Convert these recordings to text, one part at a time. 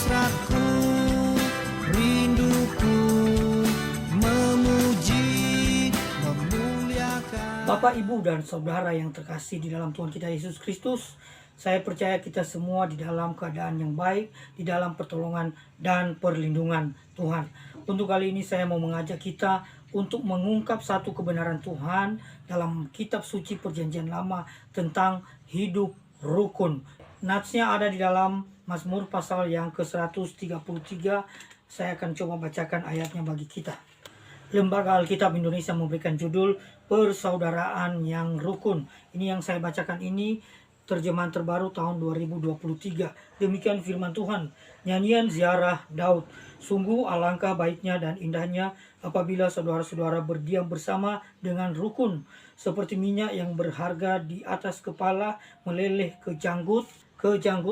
hasratku, rinduku memuji, memuliakan. Bapak, Ibu, dan Saudara yang terkasih di dalam Tuhan kita Yesus Kristus, saya percaya kita semua di dalam keadaan yang baik, di dalam pertolongan dan perlindungan Tuhan. Untuk kali ini saya mau mengajak kita untuk mengungkap satu kebenaran Tuhan dalam kitab suci Perjanjian Lama tentang hidup rukun. Natsnya ada di dalam Mazmur pasal yang ke-133. Saya akan coba bacakan ayatnya bagi kita. Lembaga Alkitab Indonesia memberikan judul Persaudaraan yang Rukun. Ini yang saya bacakan ini terjemahan terbaru tahun 2023. Demikian firman Tuhan. Nyanyian ziarah Daud. Sungguh alangkah baiknya dan indahnya apabila saudara-saudara berdiam bersama dengan rukun. Seperti minyak yang berharga di atas kepala meleleh ke janggut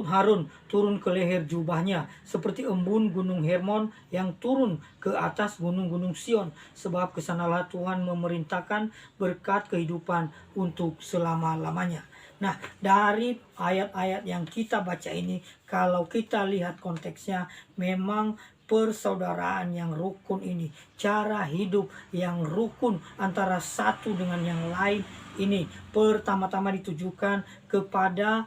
Harun, turun ke leher jubahnya, seperti embun gunung Hermon yang turun ke atas gunung-gunung Sion, sebab kesanalah Tuhan memerintahkan berkat kehidupan untuk selama-lamanya. Nah, dari ayat-ayat yang kita baca ini, kalau kita lihat konteksnya, memang persaudaraan yang rukun ini, cara hidup yang rukun antara satu dengan yang lain ini, pertama-tama ditujukan kepada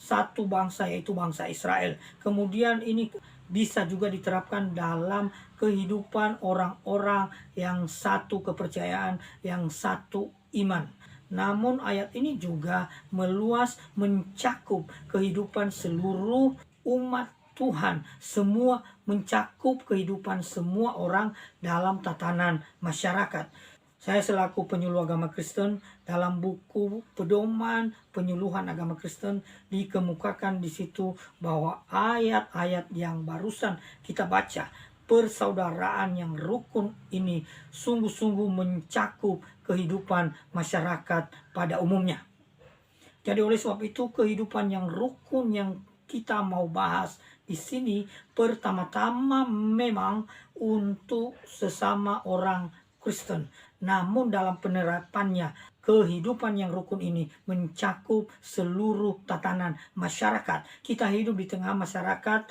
satu bangsa, yaitu bangsa Israel. Kemudian ini bisa juga diterapkan dalam kehidupan orang-orang yang satu kepercayaan, yang satu iman. Namun ayat ini juga meluas, mencakup kehidupan seluruh umat Tuhan, semua mencakup kehidupan semua orang dalam tatanan masyarakat. Saya selaku penyuluh agama Kristen, dalam buku pedoman penyuluhan agama Kristen dikemukakan di situ bahwa ayat-ayat yang barusan kita baca, persaudaraan yang rukun ini sungguh-sungguh mencakup kehidupan masyarakat pada umumnya. Jadi oleh sebab itu kehidupan yang rukun yang kita mau bahas di sini pertama-tama memang untuk sesama orang Kristen. Namun dalam penerapannya, kehidupan yang rukun ini mencakup seluruh tatanan masyarakat. Kita hidup di tengah masyarakat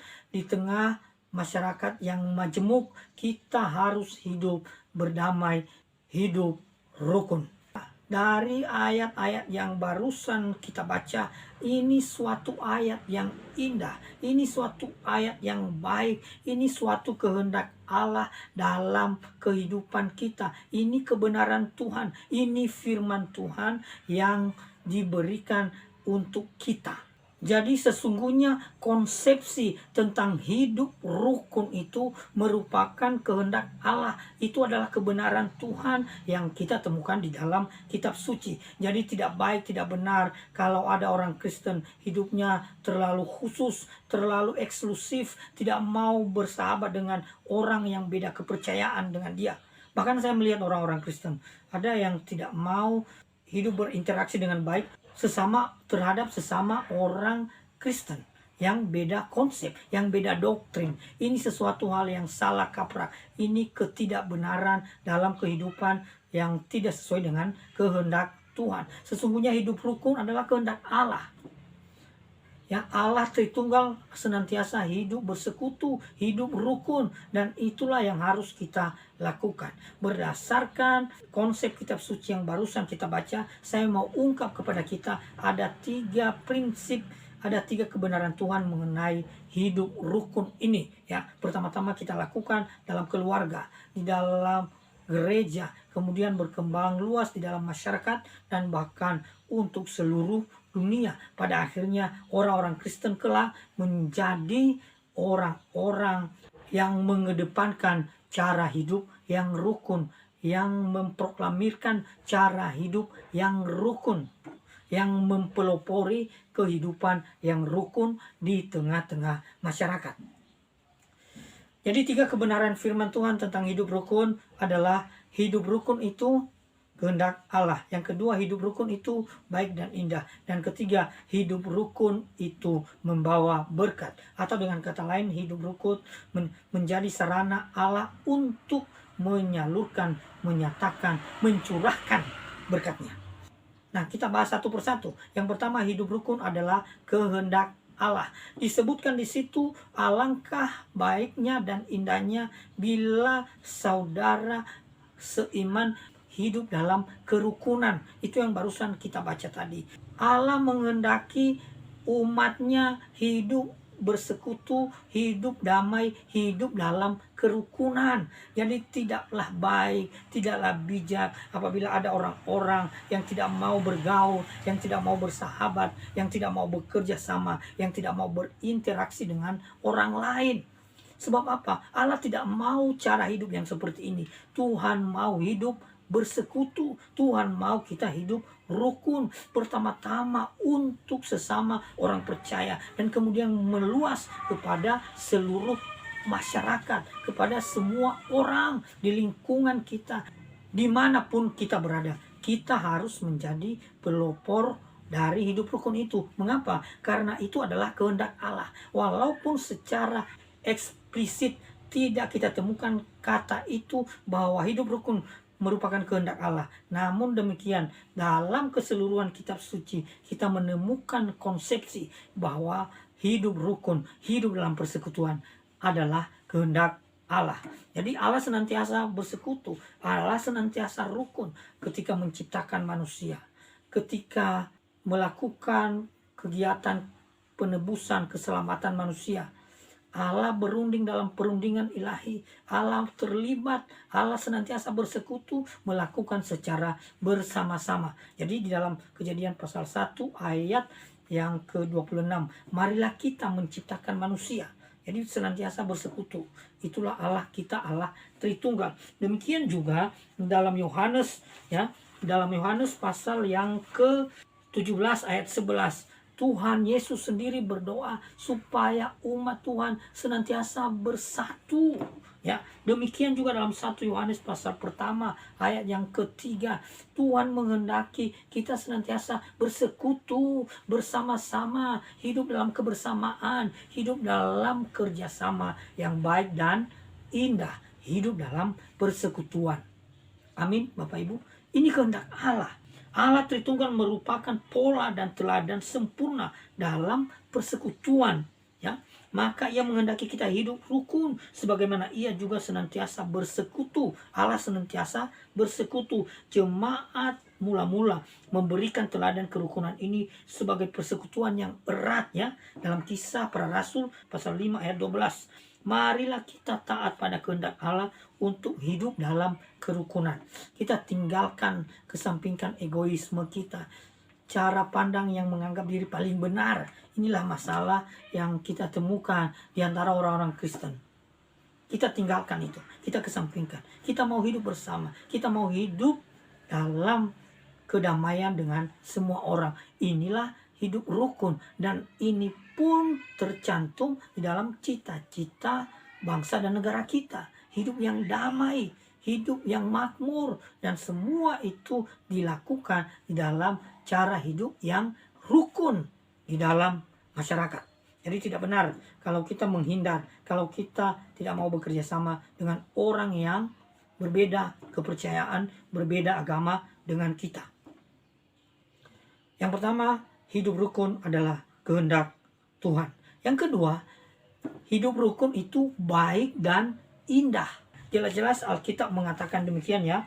yang majemuk. Kita harus hidup berdamai, hidup rukun. Dari ayat-ayat yang barusan kita baca, ini suatu ayat yang indah, ini suatu ayat yang baik, ini suatu kehendak Allah dalam kehidupan kita. Ini kebenaran Tuhan, ini firman Tuhan yang diberikan untuk kita. Jadi sesungguhnya konsepsi tentang hidup rukun itu merupakan kehendak Allah. Itu adalah kebenaran Tuhan yang kita temukan di dalam kitab suci. Jadi tidak baik, tidak benar kalau ada orang Kristen hidupnya terlalu khusus, terlalu eksklusif, tidak mau bersahabat dengan orang yang beda kepercayaan dengan dia. Bahkan saya melihat orang-orang Kristen, ada yang tidak mau hidup berinteraksi dengan baik terhadap sesama orang Kristen yang beda konsep, yang beda doktrin. Ini sesuatu hal yang salah kaprah. Ini ketidakbenaran dalam kehidupan yang tidak sesuai dengan kehendak Tuhan. Sesungguhnya hidup rukun adalah kehendak Allah. Ya, Allah Tritunggal senantiasa hidup bersekutu, hidup rukun, dan itulah yang harus kita lakukan. Berdasarkan konsep kitab suci yang barusan kita baca, saya mau ungkap kepada kita ada 3 prinsip, ada 3 kebenaran Tuhan mengenai hidup rukun ini. Ya, pertama-tama kita lakukan dalam keluarga, di dalam gereja, kemudian berkembang luas di dalam masyarakat, dan bahkan untuk seluruh dunia. Pada akhirnya orang-orang Kristen kelak menjadi orang-orang yang mengedepankan cara hidup yang rukun, yang memproklamirkan cara hidup yang rukun, yang mempelopori kehidupan yang rukun di tengah-tengah masyarakat. Jadi 3 kebenaran firman Tuhan tentang hidup rukun adalah hidup rukun itu kehendak Allah. Yang kedua, hidup rukun itu baik dan indah. Dan ketiga, hidup rukun itu membawa berkat. Atau dengan kata lain, hidup rukun menjadi sarana Allah untuk menyalurkan, menyatakan, mencurahkan berkatnya. Nah, kita bahas satu persatu. Yang pertama, hidup rukun adalah kehendak Allah. Disebutkan di situ, alangkah baiknya dan indahnya bila saudara seiman hidup dalam kerukunan. Itu yang barusan kita baca tadi. Allah menghendaki umatnya hidup bersekutu, hidup damai, hidup dalam kerukunan. Jadi tidaklah baik, tidaklah bijak apabila ada orang-orang yang tidak mau bergaul, yang tidak mau bersahabat, yang tidak mau bekerja sama, yang tidak mau berinteraksi dengan orang lain. Sebab apa? Allah tidak mau cara hidup yang seperti ini. Tuhan mau hidup bersekutu. Tuhan mau kita hidup rukun. Pertama-tama untuk sesama orang percaya. Dan kemudian meluas kepada seluruh masyarakat. Kepada semua orang di lingkungan kita. Dimanapun kita berada. Kita harus menjadi pelopor dari hidup rukun itu. Mengapa? Karena itu adalah kehendak Allah. Walaupun secara eksplisit tidak kita temukan kata itu bahwa hidup rukun merupakan kehendak Allah. Namun demikian, dalam keseluruhan kitab suci kita menemukan konsepsi bahwa hidup rukun, hidup dalam persekutuan adalah kehendak Allah. Jadi Allah senantiasa bersekutu, Allah senantiasa rukun ketika menciptakan manusia, ketika melakukan kegiatan penebusan keselamatan manusia. Allah berunding dalam perundingan ilahi. Allah terlibat. Allah senantiasa bersekutu melakukan secara bersama-sama. Jadi di dalam Kejadian pasal 1 ayat yang ke-26. Marilah kita menciptakan manusia. Jadi senantiasa bersekutu. Itulah Allah kita, Allah Tritunggal. Demikian juga dalam Yohanes, ya, dalam Yohanes pasal yang ke-17 ayat 11. Tuhan Yesus sendiri berdoa supaya umat Tuhan senantiasa bersatu. Ya, demikian juga dalam 1 Yohanes pasal pertama ayat yang ketiga. Tuhan menghendaki kita senantiasa bersekutu bersama-sama, hidup dalam kebersamaan, hidup dalam kerjasama yang baik dan indah, hidup dalam persekutuan. Amin, Bapak Ibu. Ini kehendak Allah. Allah Tritunggal merupakan pola dan teladan sempurna dalam persekutuan, ya. Maka ia menghendaki kita hidup rukun sebagaimana ia juga senantiasa bersekutu. Allah senantiasa bersekutu. Jemaat mula-mula memberikan teladan kerukunan ini sebagai persekutuan yang erat, ya. Dalam Kisah Para Rasul pasal 5 ayat 12. Marilah kita taat pada kehendak Allah untuk hidup dalam kerukunan. Kita tinggalkan, kesampingkan egoisme kita. Cara pandang yang menganggap diri paling benar. Inilah masalah yang kita temukan di antara orang-orang Kristen. Kita tinggalkan itu. Kita kesampingkan. Kita mau hidup bersama. Kita mau hidup dalam kedamaian dengan semua orang. Inilah hidup rukun. Dan ini pun tercantum di dalam cita-cita bangsa dan negara kita. Hidup yang damai, hidup yang makmur, dan semua itu dilakukan di dalam cara hidup yang rukun di dalam masyarakat. Jadi tidak benar kalau kita menghindar, kalau kita tidak mau bekerja sama dengan orang yang berbeda kepercayaan, berbeda agama dengan kita. Yang pertama, hidup rukun adalah kehendak Tuhan. Yang kedua, hidup rukun itu baik dan indah. Jelas-jelas Alkitab mengatakan demikian, ya.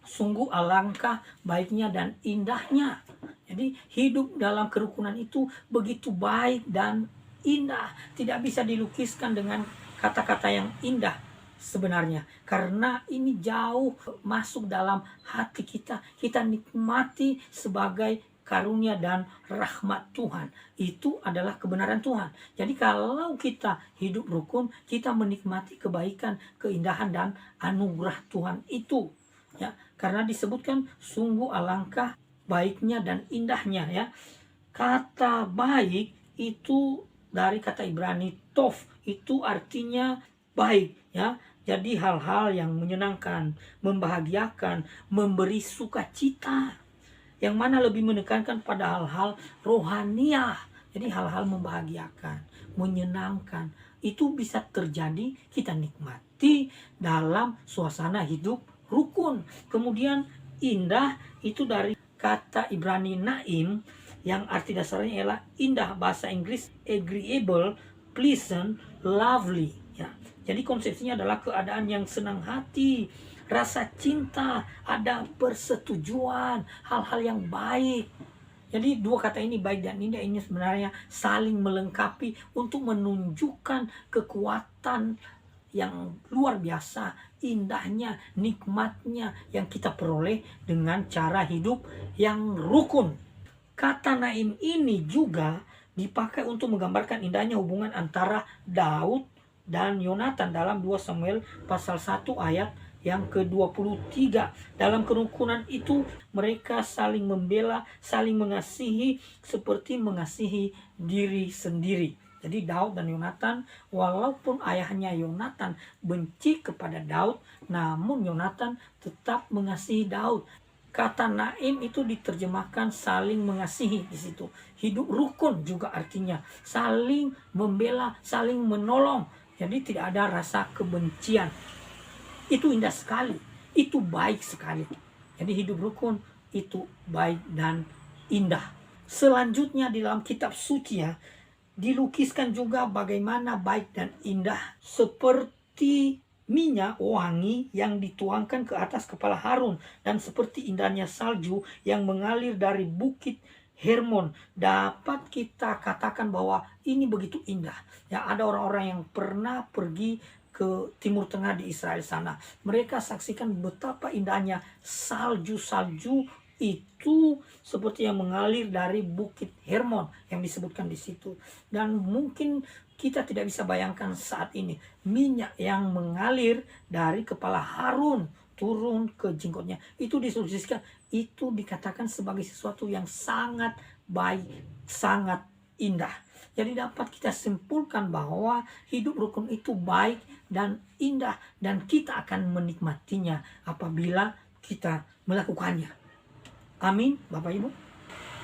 Sungguh alangkah baiknya dan indahnya. Jadi hidup dalam kerukunan itu begitu baik dan indah. Tidak bisa dilukiskan dengan kata-kata yang indah sebenarnya. Karena ini jauh masuk dalam hati kita. Kita nikmati sebagai karunia dan rahmat Tuhan. Itu adalah kebenaran Tuhan. Jadi kalau kita hidup rukun, kita menikmati kebaikan, keindahan, dan anugerah Tuhan itu. Ya, karena disebutkan sungguh alangkah baiknya dan indahnya, ya. Kata baik itu dari kata Ibrani tov, itu artinya baik, ya. Jadi hal-hal yang menyenangkan, membahagiakan, memberi sukacita. Yang mana lebih menekankan pada hal-hal rohaniah. Jadi hal-hal membahagiakan, menyenangkan. Itu bisa terjadi, kita nikmati dalam suasana hidup rukun. Kemudian indah itu dari kata Ibrani naim, yang arti dasarnya ialah indah, bahasa Inggris agreeable, pleasant, lovely. Ya. Jadi konsepsinya adalah keadaan yang senang hati, rasa cinta, ada persetujuan, hal-hal yang baik. Jadi dua kata ini, baik dan indah, ini sebenarnya saling melengkapi untuk menunjukkan kekuatan yang luar biasa, indahnya, nikmatnya yang kita peroleh dengan cara hidup yang rukun. Kata Naim ini juga dipakai untuk menggambarkan indahnya hubungan antara Daud dan Yonatan dalam 2 Samuel pasal 1 ayat yang ke-23. Dalam kerukunan itu mereka saling membela, saling mengasihi seperti mengasihi diri sendiri. Jadi Daud dan Yonatan, walaupun ayahnya Yonatan benci kepada Daud, namun Yonatan tetap mengasihi Daud. Kata Naim itu diterjemahkan saling mengasihi di situ. Hidup rukun juga artinya saling membela, saling menolong. Jadi tidak ada rasa kebencian. Itu indah sekali, itu baik sekali. Jadi hidup rukun itu baik dan indah. Selanjutnya di dalam kitab suci ya, dilukiskan juga bagaimana baik dan indah seperti minyak wangi yang dituangkan ke atas kepala Harun, dan seperti indahnya salju yang mengalir dari bukit Hermon. Dapat kita katakan bahwa ini begitu indah. Ya, ada orang-orang yang pernah pergi ke Timur Tengah di Israel sana. Mereka saksikan betapa indahnya salju-salju itu seperti yang mengalir dari bukit Hermon yang disebutkan di situ. Dan mungkin kita tidak bisa bayangkan saat ini minyak yang mengalir dari kepala Harun turun ke jenggotnya. Itu disebutkan, itu dikatakan sebagai sesuatu yang sangat baik, sangat indah. Jadi dapat kita simpulkan bahwa hidup rukun itu baik dan indah, dan kita akan menikmatinya apabila kita melakukannya. Amin, Bapak Ibu.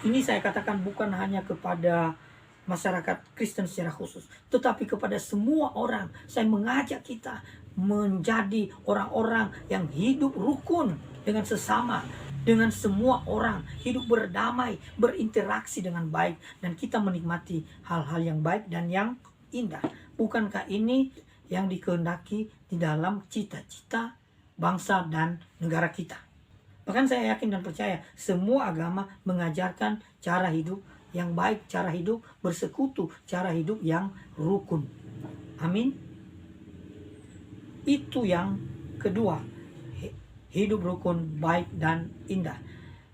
Ini saya katakan bukan hanya kepada masyarakat Kristen secara khusus, tetapi kepada semua orang. Saya mengajak kita menjadi orang-orang yang hidup rukun dengan sesama, dengan semua orang, hidup berdamai, berinteraksi dengan baik, dan kita menikmati hal-hal yang baik dan yang indah. Bukankah ini yang dikehendaki di dalam cita-cita bangsa dan negara kita? Bahkan saya yakin dan percaya semua agama mengajarkan cara hidup yang baik, cara hidup bersekutu, cara hidup yang rukun. Amin. Itu yang kedua, hidup rukun baik dan indah.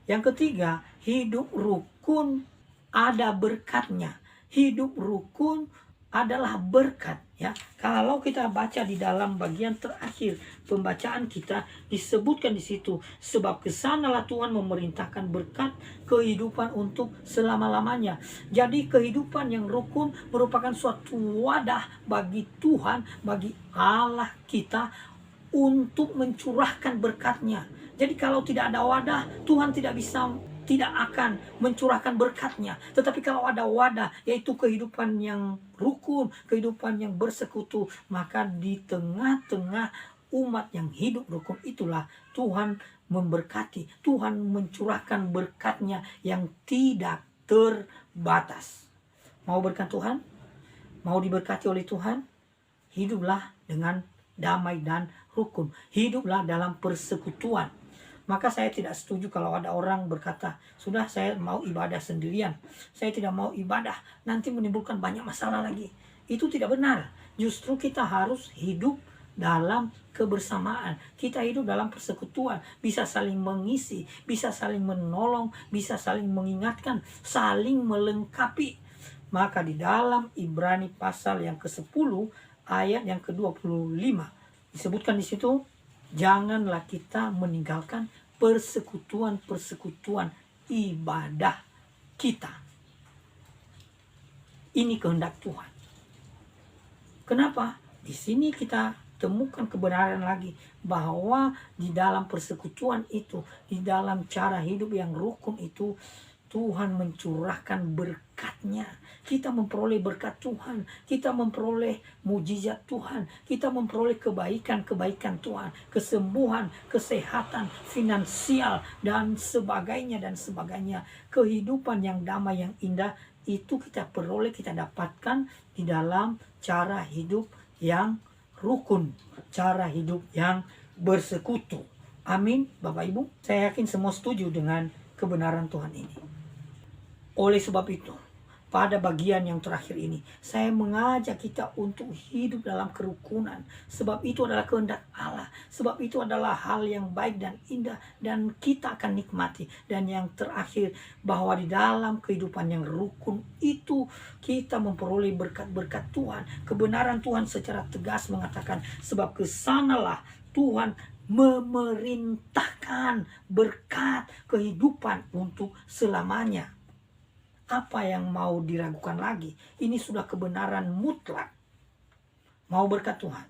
Yang ketiga, hidup rukun ada berkatnya. Hidup rukun adalah berkat, ya. Kalau kita baca di dalam bagian terakhir pembacaan kita, disebutkan di situ, sebab kesanalah Tuhan memerintahkan berkat kehidupan untuk selama-lamanya. Jadi kehidupan yang rukun merupakan suatu wadah bagi Tuhan, bagi Allah kita untuk mencurahkan berkatnya. Jadi kalau tidak ada wadah, Tuhan tidak akan mencurahkan berkatnya. Tetapi kalau ada wadah, yaitu kehidupan yang rukun, kehidupan yang bersekutu, maka di tengah-tengah umat yang hidup rukun itulah Tuhan memberkati, Tuhan mencurahkan berkatnya yang tidak terbatas. Mau berkat Tuhan? Mau diberkati oleh Tuhan? Hiduplah dengan damai dan rukun. Hiduplah dalam persekutuan. Maka saya tidak setuju kalau ada orang berkata, sudah saya mau ibadah sendirian, saya tidak mau ibadah, nanti menimbulkan banyak masalah lagi. Itu tidak benar. Justru kita harus hidup dalam kebersamaan. Kita hidup dalam persekutuan, bisa saling mengisi, bisa saling menolong, bisa saling mengingatkan, saling melengkapi. Maka di dalam Ibrani pasal yang ke-10 ayat yang ke-25 disebutkan di situ, janganlah kita meninggalkan persekutuan-persekutuan ibadah kita. Ini kehendak Tuhan. Kenapa? Di sini kita temukan kebenaran lagi bahwa di dalam persekutuan itu, di dalam cara hidup yang rukun itu, Tuhan mencurahkan berkat-Nya. Kita memperoleh berkat Tuhan. Kita memperoleh mujizat Tuhan. Kita memperoleh kebaikan-kebaikan Tuhan. Kesembuhan, kesehatan, finansial, dan sebagainya, dan sebagainya. Kehidupan yang damai, yang indah, itu kita peroleh, kita dapatkan di dalam cara hidup yang rukun. Cara hidup yang bersekutu. Amin, Bapak Ibu. Saya yakin semua setuju dengan kebenaran Tuhan ini. Oleh sebab itu, pada bagian yang terakhir ini, saya mengajak kita untuk hidup dalam kerukunan. Sebab itu adalah kehendak Allah. Sebab itu adalah hal yang baik dan indah, dan kita akan nikmati. Dan yang terakhir, bahwa di dalam kehidupan yang rukun itu, kita memperoleh berkat-berkat Tuhan. Kebenaran Tuhan secara tegas mengatakan, sebab kesanalah Tuhan memerintahkan berkat kehidupan untuk selamanya. Apa yang mau diragukan lagi? Ini sudah kebenaran mutlak. Mau berkat Tuhan,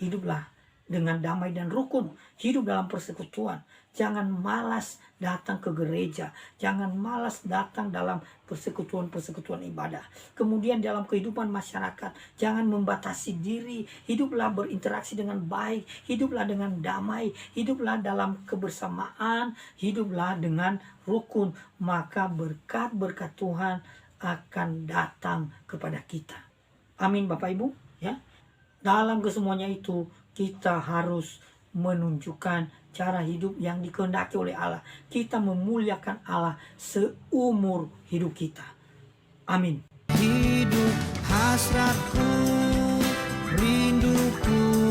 hiduplah dengan damai dan rukun. Hidup dalam persekutuan. Jangan malas datang ke gereja. Jangan malas datang dalam persekutuan-persekutuan ibadah. Kemudian dalam kehidupan masyarakat, jangan membatasi diri. Hiduplah berinteraksi dengan baik. Hiduplah dengan damai. Hiduplah dalam kebersamaan. Hiduplah dengan rukun. Maka berkat-berkat Tuhan akan datang kepada kita. Amin, Bapak Ibu. Ya. Dalam kesemuanya itu, kita harus menunjukkan cara hidup yang dikehendaki oleh Allah. Kita memuliakan Allah seumur hidup kita. Amin. Hidup hasratku, rinduku